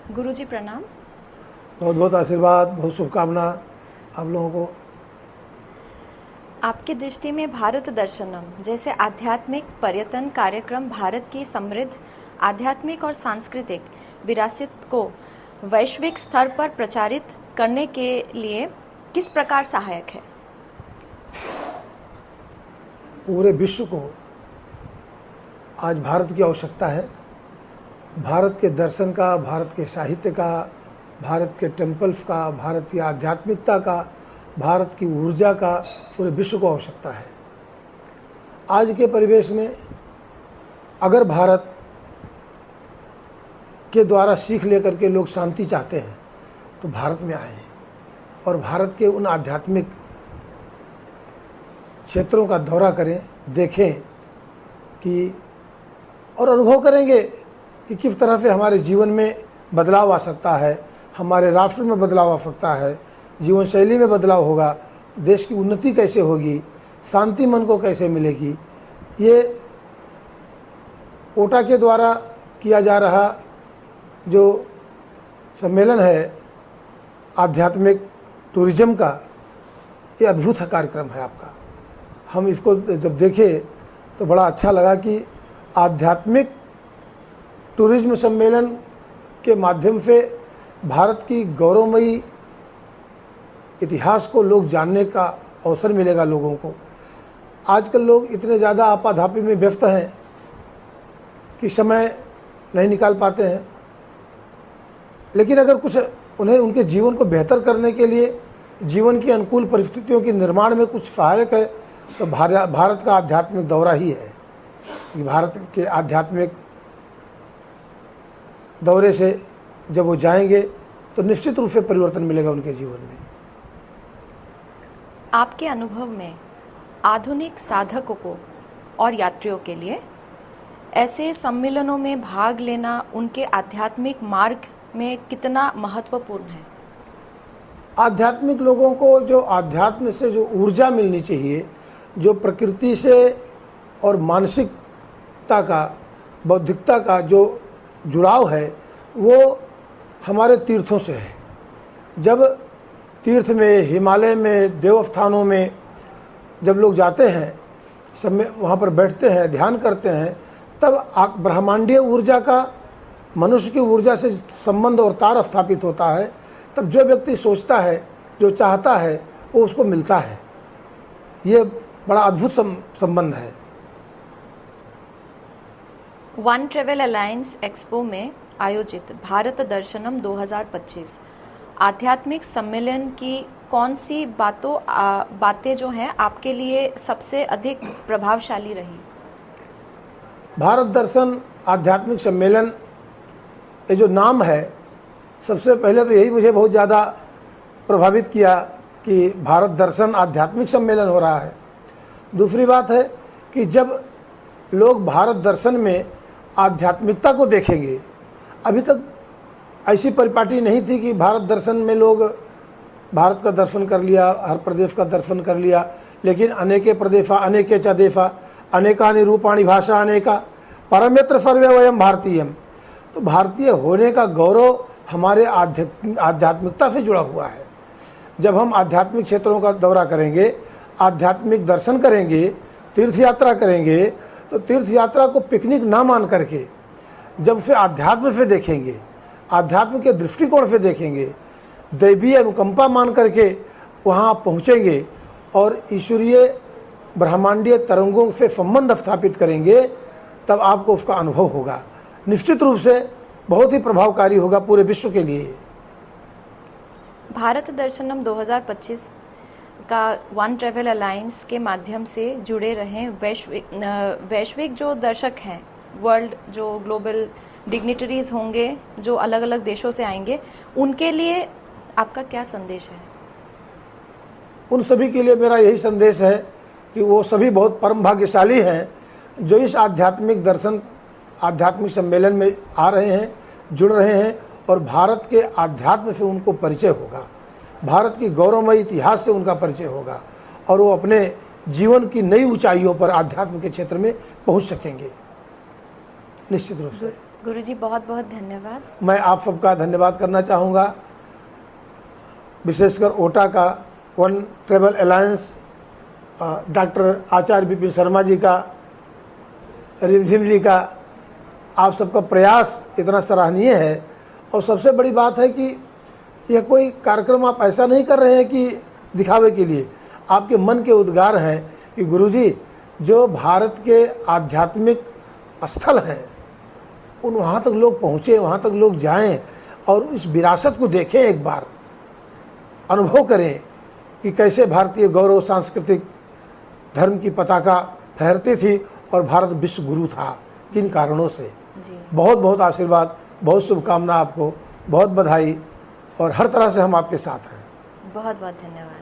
गुरुजी प्रणाम। बहुत बहुत आशीर्वाद, बहुत शुभकामना आप लोगों को। आपकी दृष्टि में भारत दर्शनम जैसे आध्यात्मिक पर्यटन कार्यक्रम भारत की समृद्ध आध्यात्मिक और सांस्कृतिक विरासत को वैश्विक स्तर पर प्रचारित करने के लिए किस प्रकार सहायक है? पूरे विश्व को आज भारत की आवश्यकता है। भारत के दर्शन का, भारत के साहित्य का, भारत के टेम्पल्स का, भारत की आध्यात्मिकता का, भारत की ऊर्जा का पूरे विश्व को आवश्यकता है। आज के परिवेश में अगर भारत के द्वारा सीख लेकर के लोग शांति चाहते हैं तो भारत में आएं और भारत के उन आध्यात्मिक क्षेत्रों का दौरा करें, देखें कि और अनुभव करेंगे कि किस तरह से हमारे जीवन में बदलाव आ सकता है, हमारे राष्ट्र में बदलाव आ सकता है, जीवन शैली में बदलाव होगा, देश की उन्नति कैसे होगी, शांति मन को कैसे मिलेगी। ये ओटा के द्वारा किया जा रहा जो सम्मेलन है आध्यात्मिक टूरिज्म का, ये अद्भुत कार्यक्रम है आपका। हम इसको जब देखे तो बड़ा अच्छा लगा कि आध्यात्मिक टूरिज्म सम्मेलन के माध्यम से भारत की गौरवमयी इतिहास को लोग जानने का अवसर मिलेगा लोगों को। आजकल लोग इतने ज़्यादा आपाधापी में व्यस्त हैं कि समय नहीं निकाल पाते हैं, लेकिन अगर कुछ उन्हें उनके जीवन को बेहतर करने के लिए जीवन की अनुकूल परिस्थितियों के निर्माण में कुछ सहायक है तो भारत का आध्यात्मिक दौरा ही है। कि भारत के आध्यात्मिक दौरे से जब वो जाएंगे तो निश्चित रूप से परिवर्तन मिलेगा उनके जीवन में। आपके अनुभव में आधुनिक साधकों को और यात्रियों के लिए ऐसे सम्मेलनों में भाग लेना उनके आध्यात्मिक मार्ग में कितना महत्वपूर्ण है? आध्यात्मिक लोगों को जो आध्यात्म से जो ऊर्जा मिलनी चाहिए, जो प्रकृति से और मानसिकता का, बौद्धिकता का जो जुड़ाव है, वो हमारे तीर्थों से है। जब तीर्थ में, हिमालय में, देवस्थानों में जब लोग जाते हैं, सब में वहाँ पर बैठते हैं, ध्यान करते हैं, तब ब्रह्मांडीय ऊर्जा का मनुष्य की ऊर्जा से संबंध और तार स्थापित होता है। तब जो व्यक्ति सोचता है, जो चाहता है, वो उसको मिलता है। ये बड़ा अद्भुत संबंध है। वन ट्रेवल अलायंस एक्सपो में आयोजित भारत दर्शनम 2025 आध्यात्मिक सम्मेलन की कौन सी बातें जो हैं आपके लिए सबसे अधिक प्रभावशाली रही? भारत दर्शन आध्यात्मिक सम्मेलन, ये जो नाम है, सबसे पहले तो यही मुझे बहुत ज़्यादा प्रभावित किया कि भारत दर्शन आध्यात्मिक सम्मेलन हो रहा है। दूसरी बात है कि जब लोग भारत दर्शन में आध्यात्मिकता को देखेंगे, अभी तक ऐसी परिपाटी नहीं थी कि भारत दर्शन में लोग भारत का दर्शन कर लिया, हर प्रदेश का दर्शन कर लिया, लेकिन अनेके प्रदेशा अनेके च देशा अनेकानि रूपाणि भाषा अनेका परमेत्र सर्वे वयम भारतीयम। तो भारतीय होने का गौरव हमारे आध्यात्मिकता से जुड़ा हुआ है। जब हम आध्यात्मिक क्षेत्रों का दौरा करेंगे, आध्यात्मिक दर्शन करेंगे, तीर्थ यात्रा करेंगे, तो तीर्थ यात्रा को पिकनिक ना मान करके जब उसे आध्यात्म से देखेंगे, आध्यात्म के दृष्टिकोण से देखेंगे, दैवीय अनुकंपा मान करके वहाँ पहुँचेंगे और ईश्वरीय ब्रह्मांडीय तरंगों से संबंध स्थापित करेंगे, तब आपको उसका अनुभव होगा। निश्चित रूप से बहुत ही प्रभावकारी होगा पूरे विश्व के लिए। भारत दर्शनम 2025 का वन ट्रेवल अलायंस के माध्यम से जुड़े रहे वैश्विक जो दर्शक हैं, वर्ल्ड जो ग्लोबल डिग्निटरीज होंगे जो अलग अलग देशों से आएंगे, उनके लिए आपका क्या संदेश है? उन सभी के लिए मेरा यही संदेश है कि वो सभी बहुत परम भाग्यशाली हैं जो इस आध्यात्मिक दर्शन आध्यात्मिक सम्मेलन में आ रहे हैं, जुड़ रहे हैं और भारत के आध्यात्म से उनको परिचय होगा, भारत की गौरवमयी इतिहास से उनका परिचय होगा और वो अपने जीवन की नई ऊंचाइयों पर आध्यात्म के क्षेत्र में पहुंच सकेंगे निश्चित रूप से। गुरुजी बहुत बहुत धन्यवाद। मैं आप सबका धन्यवाद करना चाहूँगा, विशेषकर ओटा का, वन ट्रेवल अलायंस, डॉक्टर आचार्य विपिन शर्मा जी का, रिमझिम जी का, आप सबका प्रयास इतना सराहनीय है। और सबसे बड़ी बात है कि यह कोई कार्यक्रम आप ऐसा नहीं कर रहे हैं कि दिखावे के लिए, आपके मन के उद्गार हैं कि गुरुजी जो भारत के आध्यात्मिक स्थल हैं उन वहाँ तक लोग पहुँचे, वहाँ तक लोग जाएं और इस विरासत को देखें, एक बार अनुभव करें कि कैसे भारतीय गौरव सांस्कृतिक धर्म की पताका फहरती थी और भारत विश्व गुरु था, किन कारणों से। जी बहुत बहुत आशीर्वाद, बहुत शुभकामना आपको, बहुत बधाई, और हर तरह से हम आपके साथ हैं। बहुत बहुत धन्यवाद।